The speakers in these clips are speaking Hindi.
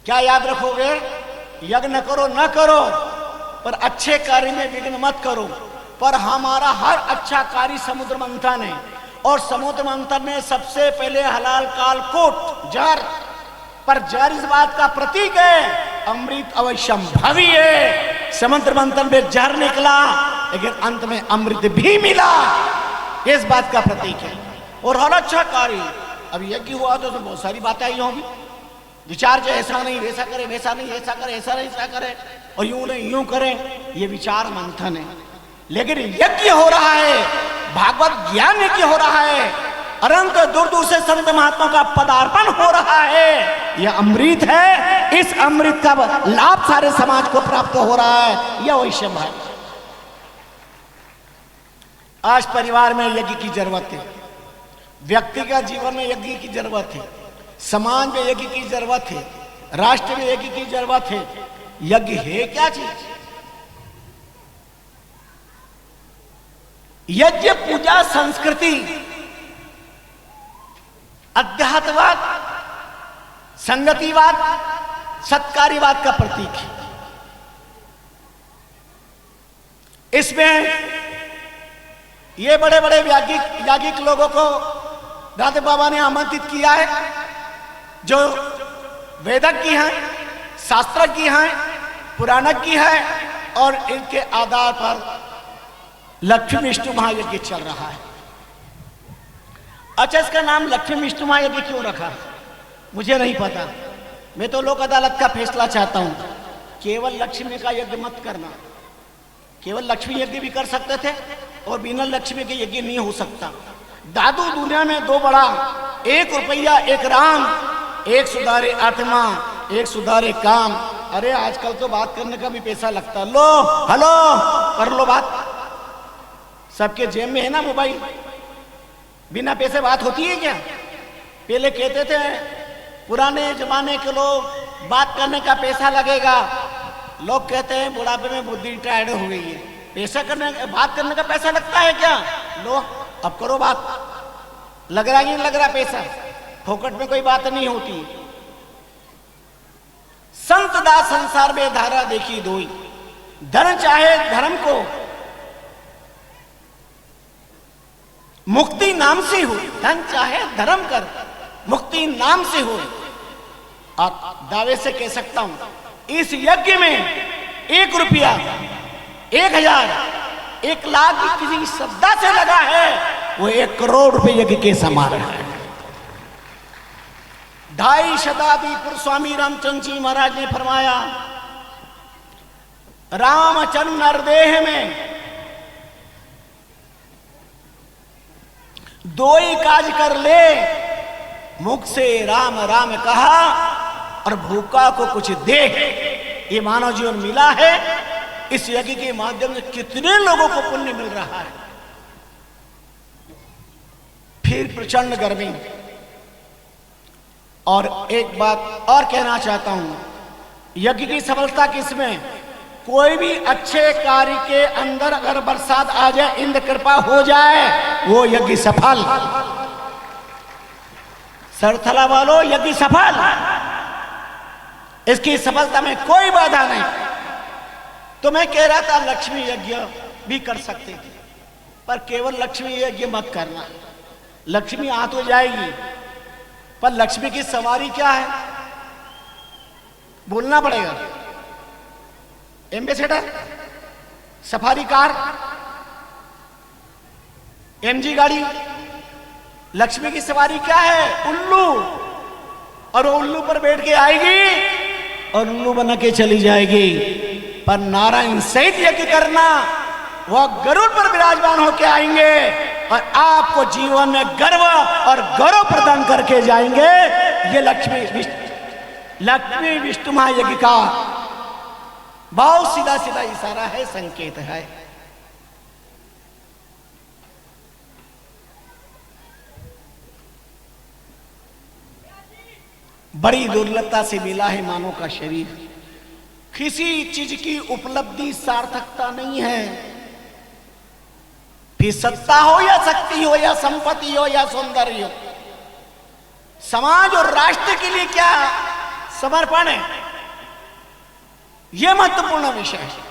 क्या याद रखोगे? यज्ञ करो न करो, पर अच्छे कार्य में विघ्न मत करो। पर हमारा हर अच्छा कार्य समुद्र मंथन है, और समुद्र मंथन में सबसे पहले हलाल कालकूट जहर, पर जहर इस बात का प्रतीक है, अमृत अवश्यम भवी है। समुद्र मंथन में जहर निकला, लेकिन अंत में अमृत भी मिला, इस बात का प्रतीक है। और हर अच्छा कार्य, अब यज्ञ हुआ तो बहुत सारी बातें आई होंगी, विचार जो ऐसा नहीं वैसा करे, वैसा नहीं ऐसा करे, ऐसा नहीं ऐसा करे, और यूं नहीं यूं करें, ये विचार मंथन है। लेकिन यज्ञ हो रहा है, भागवत ज्ञान यज्ञ हो रहा है, अनंत दूर दूर से संत महात्मा का पदार्पण हो रहा है, यह अमृत है। इस अमृत का लाभ सारे समाज को प्राप्त हो रहा है, यह वैषम्य है। आज परिवार में यज्ञ की जरूरत है, व्यक्तिगत जीवन में यज्ञ की जरूरत है, समाज में यज्ञ की जरूरत है, राष्ट्र में यज्ञ की जरूरत है। यज्ञ है क्या चीज? यज्ञ पूजा संस्कृति, अध्यात्मवाद, संगतिवाद, सत्कार्यवाद का प्रतीक है। इसमें ये बड़े बड़े याज्ञिक लोगों को राधे बाबा ने आमंत्रित किया है, जो वेदज्ञ हैं, शास्त्रज्ञ हैं, पुराणज्ञ हैं, और इनके आधार पर लक्ष्मी विष्णु महायज्ञ चल रहा है। अच्छा, इसका नाम लक्ष्मी विष्णु महायज्ञ क्यों रखा मुझे नहीं पता। मैं तो लोक अदालत का फैसला चाहता हूं, केवल लक्ष्मी का यज्ञ मत करना। केवल लक्ष्मी यज्ञ भी कर सकते थे, और बिना लक्ष्मी के यज्ञ नहीं हो सकता। दादू दुनिया में दो बड़ा, 1 रुपया 1 राम, एक सुधारे आत्मा, एक सुधारे काम। अरे आजकल तो बात करने का भी पैसा लगता। लो हेलो कर लो बात, सबके जेब में है ना मोबाइल, बिना पैसे बात होती है क्या? पहले कहते थे पुराने जमाने के लोग, बात करने का पैसा लगेगा। लोग कहते हैं बुढ़ापे में बुद्धि टायर्ड हो गई है, बात करने का पैसा लगता है क्या? लो अब करो बात, लग रहा नहीं लग रहा पैसा, फोकट में कोई बात नहीं होती। संत दास संसार में धारा देखी दोई, धन चाहे धर्म को, मुक्ति नाम से हो। धन चाहे धर्म कर, मुक्ति नाम से हो। आप दावे से कह सकता हूं, इस यज्ञ में 1 रुपया, 1000, 1 लाख किसी श्रद्धा से लगा है, वो 1 करोड़ रुपए यज्ञ के समान है। 2.5 शताब्दी पूर्व स्वामी रामचंद्र जी महाराज ने फरमाया, रामचंद्र नरदेह में 2 ही काज कर ले, मुख से राम राम कहा और भूखा को कुछ दे। ये मानव जीवन मिला है। इस यज्ञ के माध्यम से कितने लोगों को पुण्य मिल रहा है। फिर प्रचंड गर्मी। और एक बात और कहना चाहता हूं, यज्ञ की सफलता किसमें? कोई भी अच्छे कार्य के अंदर अगर बरसात आ जाए, इंद्र कृपा हो जाए, वो यज्ञ सफल। सरथला वालों, यज्ञ सफल। इसकी सफलता में कोई बाधा नहीं। तो मैं कह रहा था लक्ष्मी यज्ञ भी कर सकते थे, पर केवल लक्ष्मी यज्ञ मत करना। लक्ष्मी आ तो जाएगी, पर लक्ष्मी की सवारी क्या है बोलना पड़ेगा। एम्बेसडर, सफारी कार, एमजी गाड़ी। लक्ष्मी की सवारी क्या है? उल्लू। और वो उल्लू पर बैठ के आएगी और उल्लू बना के चली जाएगी। पर नारायण सहित यज्ञ करना, वह गरुड़ पर विराजमान होके आएंगे और आपको जीवन में गर्व और गौरव प्रदान करके जाएंगे। ये लक्ष्मी विष्णु महायज्ञ का बहुत सीधा सीधा इशारा है, संकेत है। बड़ी दुर्लभता से मिला है मानव का शरीर। किसी चीज की उपलब्धि सार्थकता नहीं है, फिर सत्ता हो या शक्ति हो या संपत्ति हो या सौंदर्य हो। समाज और राष्ट्र के लिए क्या समर्पण है? यह महत्वपूर्ण विषय है।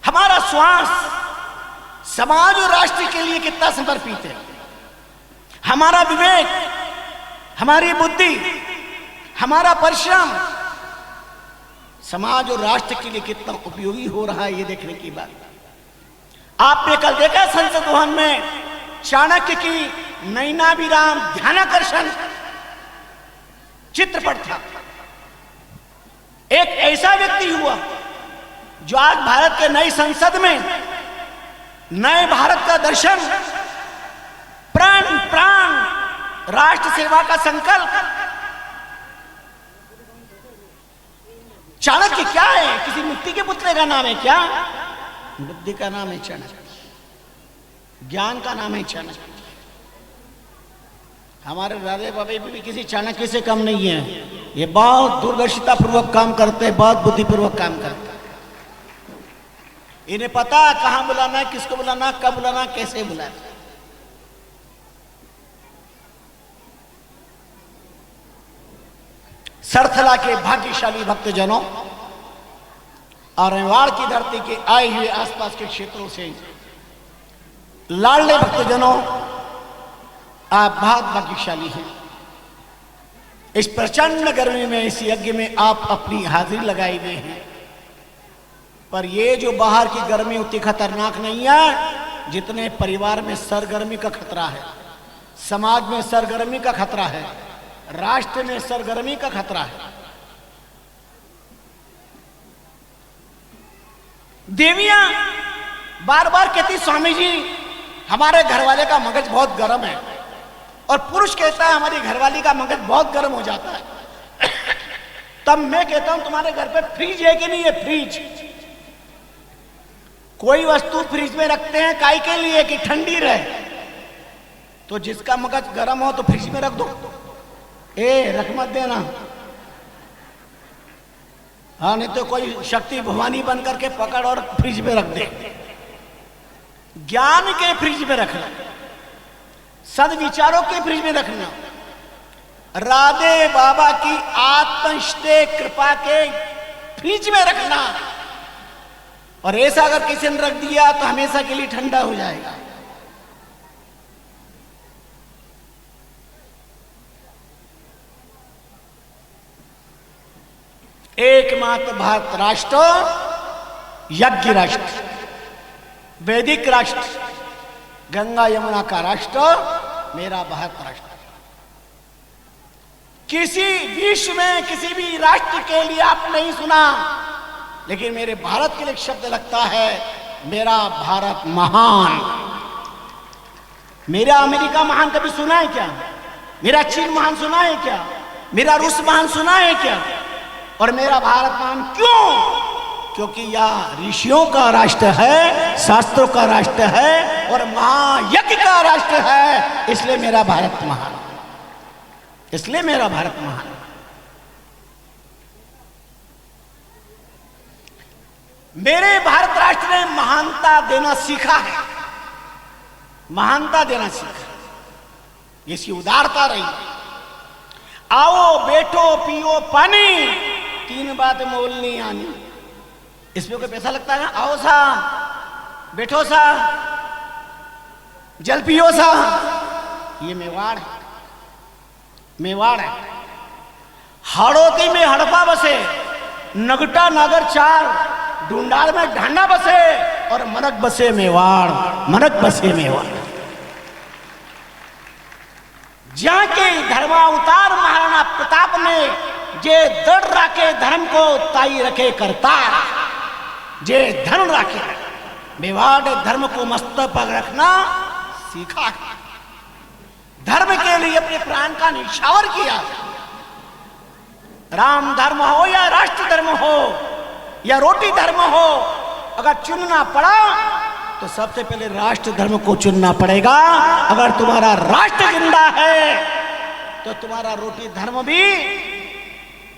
हमारा श्वास समाज और राष्ट्र के लिए कितना समर्पित है। हमारा विवेक, हमारी बुद्धि, हमारा परिश्रम समाज और राष्ट्र के लिए कितना उपयोगी हो रहा है, ये देखने की बात। आपने कल देखा संसद भवन में चाणक्य की नैनाभिराम ध्यानाकर्षण चित्रपट था। एक ऐसा व्यक्ति हुआ जो आज भारत के नई संसद में नए भारत का दर्शन, प्राण प्राण राष्ट्र सेवा का संकल्प। चाणक्य क्या है? किसी मिट्टी के पुतले का नाम है क्या? बुद्धि का नाम है चाणक्य, ज्ञान का नाम है चाणक्य। हमारे राधे बाबा भी किसी चाणक्य से कम नहीं है। ये बहुत दूरदर्शिता पूर्वक काम करते हैं, बहुत बुद्धिपूर्वक काम करते हैं। इन्हें पता कहां बुलाना, किसको बुलाना, कब बुलाना, कैसे बुलाना। सरथला के भाग्यशाली भक्तजनों और रेवाड़ की धरती के आए हुए आसपास के क्षेत्रों से लाडले भक्तजनों, आप बहुत भाग्यशाली हैं। इस प्रचंड गर्मी में, इस यज्ञ में आप अपनी हाजिरी लगाए हुए हैं। पर ये जो बाहर की गर्मी उतनी खतरनाक नहीं है जितने परिवार में सरगर्मी का खतरा है, समाज में सरगर्मी का खतरा है, राष्ट्र में सरगर्मी का खतरा है। देवियां बार बार कहती, स्वामी जी हमारे घरवाले का मगज बहुत गर्म है, और पुरुष कहता है हमारी घरवाली का मगज बहुत गर्म हो जाता है। तब मैं कहता हूं तुम्हारे घर पे फ्रिज है कि नहीं है? फ्रिज, कोई वस्तु फ्रिज में रखते हैं काहे के लिए? कि ठंडी रहे। तो जिसका मगज गर्म हो तो फ्रिज में रख दो, रख मत देना। हाँ, नहीं तो कोई शक्ति भवानी बन करके पकड़ और फ्रिज में रख दे। ज्ञान के फ्रिज में रखना, सदविचारों के फ्रिज में रखना, राधे बाबा की आत्मनिष्ठ कृपा के फ्रिज में रखना। और ऐसा अगर किसी ने रख दिया तो हमेशा के लिए ठंडा हो जाएगा। एकमात्र भारत राष्ट्र, यज्ञ राष्ट्र, वैदिक राष्ट्र, गंगा यमुना का राष्ट्र मेरा भारत राष्ट्र। किसी विश्व में किसी भी राष्ट्र के लिए आप नहीं सुना, लेकिन मेरे भारत के लिए एक शब्द लगता है, मेरा भारत महान। मेरा अमेरिका महान कभी सुना है क्या? मेरा चीन महान सुना है क्या? मेरा रूस महान सुना है क्या? और मेरा भारत महान क्यों? क्योंकि यह ऋषियों का राष्ट्र है, शास्त्रों का राष्ट्र है और महायज्ञ का राष्ट्र है। इसलिए मेरा भारत महान, इसलिए मेरा भारत महान। मेरे भारत राष्ट्र ने महानता देना सीखा है, महानता देना सीखा, इसकी उदारता रही। आओ बैठो पियो पानी, तीन बात मोल नहीं आनी। इसमें कोई पैसा लगता है? आओ सा, बैठो सा, जल पियो सा। ये मेवाड़ है, मेवाड़ है। हाड़ोती में हड़पा बसे, नगटा नागर चार, ढूंढार में ढांडा बसे और मनक बसे मेवाड़, मनक बसे मेवाड़। जहां के धर्मावतार महाराणा प्रताप ने जे दृढ़ राखे धर्म को ताई रखे करतार, जे धर्म राखे, मेवाड़ धर्म को मस्तक पर रखना सीखा। धर्म के लिए अपने प्राण का निछावर किया। राम धर्म हो या राष्ट्र धर्म हो या रोटी धर्म हो, अगर चुनना पड़ा तो सबसे पहले राष्ट्र धर्म को चुनना पड़ेगा। अगर तुम्हारा राष्ट्र जिंदा है तो तुम्हारा रोटी धर्म भी,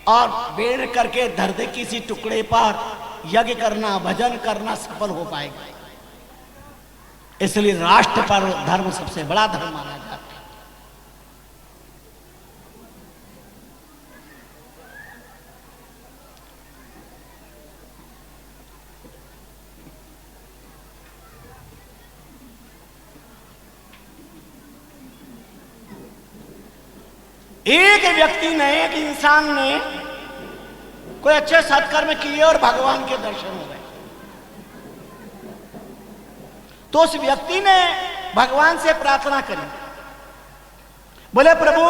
और बेड़ करके धर दे किसी टुकड़े पर यज्ञ करना, भजन करना सफल हो पाएगा। इसलिए राष्ट्र पर धर्म सबसे बड़ा धर्म माना जाता है। एक व्यक्ति ने, एक इंसान ने कोई अच्छे सत्कर्म किए और भगवान के दर्शन हो गए, तो उस व्यक्ति ने भगवान से प्रार्थना करी, बोले प्रभु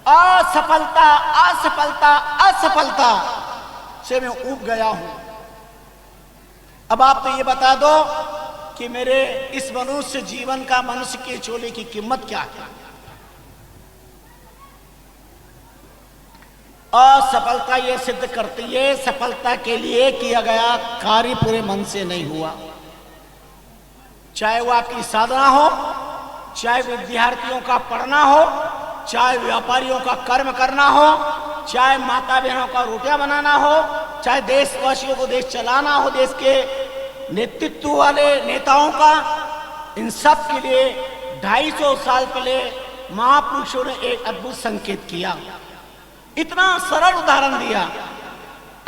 असफलता असफलता असफलता से मैं ऊब गया हूं, अब आप तो ये बता दो कि मेरे इस मनुष्य जीवन का, मनुष्य के चोले की कीमत क्या है। असफलता ये सिद्ध करती है सफलता के लिए किया गया कार्य पूरे मन से नहीं हुआ, चाहे वो आपकी साधना हो, चाहे विद्यार्थियों का पढ़ना हो, चाहे व्यापारियों का कर्म करना हो, चाहे माता बहनों का रोटियां बनाना हो, चाहे देशवासियों को देश चलाना हो, देश के नेतृत्व वाले नेताओं का, इन सब के लिए 250 साल पहले महापुरुषों ने एक अद्भुत संकेत किया, इतना सरल उदाहरण दिया।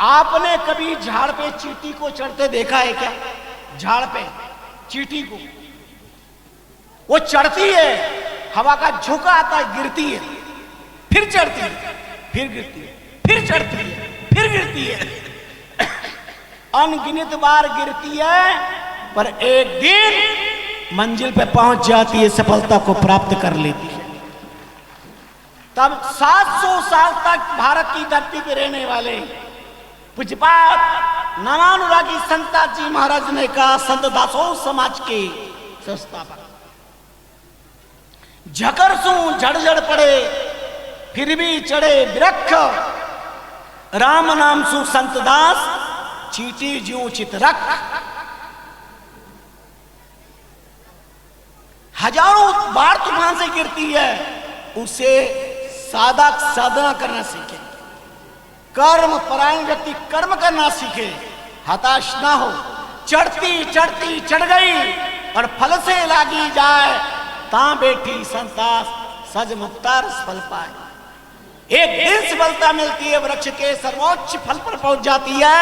आपने कभी झाड़ पे चींटी को चढ़ते देखा है क्या? झाड़ पे चींटी को वो चढ़ती है, हवा का झोंका आता है, गिरती है, फिर चढ़ती है, फिर गिरती है, फिर चढ़ती है, फिर गिरती है अनगिनत बार गिरती है, पर एक दिन मंजिल पे पहुंच जाती है, सफलता को प्राप्त कर लेती है। तब 700 साल तक भारत की धरती पर रहने वाले पूज्यपाद नामानुरागी संत जी महाराज ने कहा, संत दासों समाज के संस्थापक, झकरसू जड़ पड़े फिर भी चढ़े बिरख, राम नाम सु संत दास चीटी ज्यों चित रख। हजारों बार तूफान से गिरती है, उसे साधना करना सीखे, कर्म परायण व्यक्ति कर्म करना सीखे, हताश ना हो, चढ़ती चढ़ती चढ़ गई और फल से लागी जाए, ता बैठी संतास सज मुक्तार फल पाए। एक दिन सफलता मिलती है, वृक्ष के सर्वोच्च फल पर पहुंच जाती है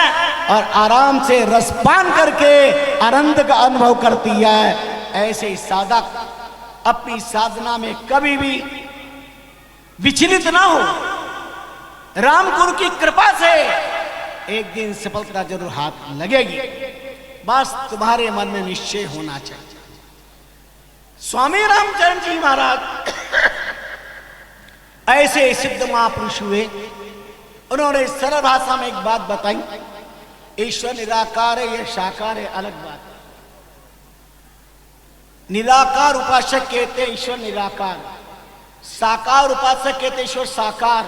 और आराम से रसपान करके आनंद का अनुभव करती है। ऐसे ही साधक अपनी साधना में कभी भी विचलित ना हो, राम गुरु की कृपा से एक दिन सफलता जरूर हाथ लगेगी, बस तुम्हारे मन में निश्चय होना चाहिए। स्वामी रामचरण जी महाराज ऐसे सिद्ध महापुरुष हुए, उन्होंने सरल भाषा में एक बात बताई, ईश्वर निराकार है, यह साकार है, अलग बात। निराकार उपासक कहते हैं ईश्वर निराकार, साकार उपासक कहते ईश्वर साकार,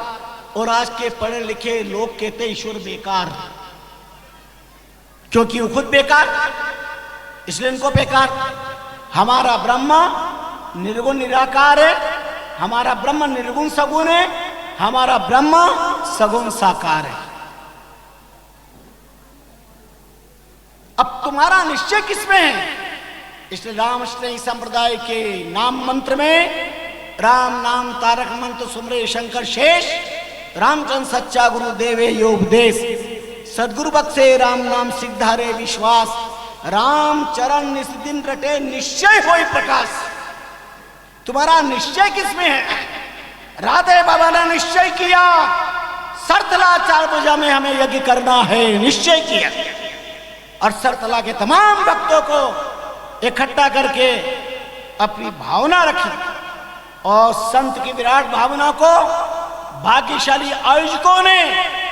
और आज के पढ़े लिखे लोग कहते ईश्वर बेकार, क्योंकि वो खुद बेकार, इसलिए इनको बेकार। हमारा ब्रह्म निर्गुण निराकार है, हमारा ब्रह्म निर्गुण सगुण है, हमारा ब्रह्म सगुण साकार है। अब तुम्हारा निश्चय किसमें है? इसलिए रामकृष्ण संप्रदाय के नाम मंत्र में राम नाम तारक मंत्र सुमरे शंकर शेष, रामचंद्र सच्चा गुरु देवे यो उपदेश, सदगुरु बख्शे राम नाम सिद्धारे विश्वास, राम चरण निस दिन रटे निश्चय होई प्रकाश। तुम्हारा निश्चय किसमें है? राधे बाबा ने निश्चय किया, सरतला 4 पूजा में हमें यज्ञ करना है, निश्चय किया, और सरतला के तमाम भक्तों को इकट्ठा करके अपनी भावना रखी, और संत की विराट भावना को भाग्यशाली आयोजकों ने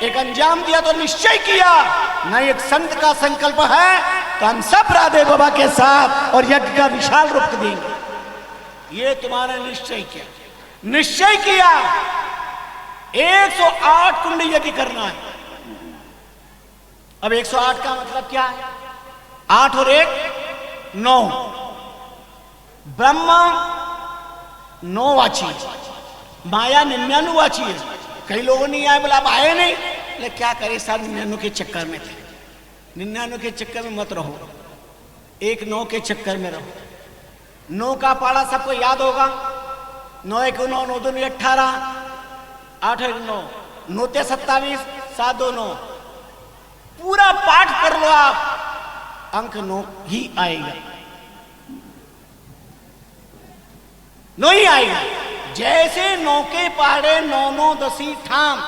एक अंजाम दिया, तो निश्चय किया न एक संत का संकल्प है तो हम सब राधे बाबा के साथ और यज्ञ का विशाल रूप देंगे। ये तुम्हारा निश्चय किया, निश्चय किया 108 कुंड यज्ञ करना है। अब 108 का मतलब क्या है? 8 और 1 9, ब्रह्म 9 वाची, माया 99 वाची है। कई लोगों नहीं आए, बोला अब आए नहीं, लेकिन क्या करे, सारे 99 के चक्कर में थे। 99 के चक्कर में मत रहो, एक 9 के चक्कर में रहो। 9 का पाड़ा सबको याद होगा। 9 1 9, 9 2 18, 8 1 9, 9 ते 27, 7 2 9। पूरा पाठ कर लो आप, अंक 9 ही आएगा, 9 ही आएगा। जैसे 9 के पहाड़े 9 9 10 ठाम,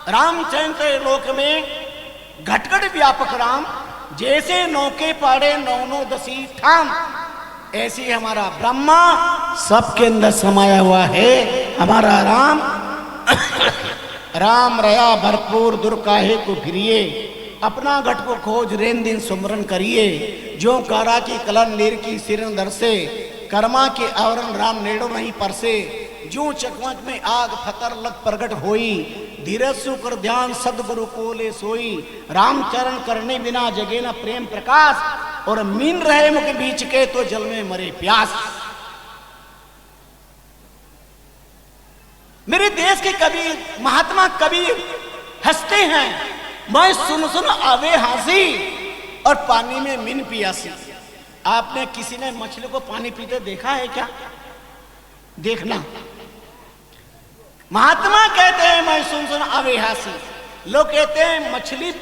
रामचंद्र लोक में घटघट व्यापक राम। जैसे 9 के पहाड़े 9 9 10 ठाम, ऐसे हमारा ब्रह्मा सबके अंदर समाया हुआ है। हमारा राम राम रया भरपूर दुर काहे को फिरिए, अपना घट को खोज रेन दिन सुमरन करिए। जो कारा की कलन नीर की सिरन दर से, कर्मा के आवरण राम नेड़ो नहीं परसे। जो चकमक में आग फतर लग प्रगट होई, धीरज सु कर ध्यान सदगुरु को ले सोई। रामचरण करने बिना जगे न प्रेम प्रकाश, और मीन रहे मुख बीच के तो जल में मरे प्यास। मेरे देश के कबीर महात्मा कबीर हंसते हैं, मैं सुन सुन आवे हंसी और पानी में मीन पियासी। आपने किसी ने मछली को पानी पीते देखा है क्या? देखना। महात्मा कहते हैं मैं सुन सुन आवे हंसी, लोग कहते हैं मछली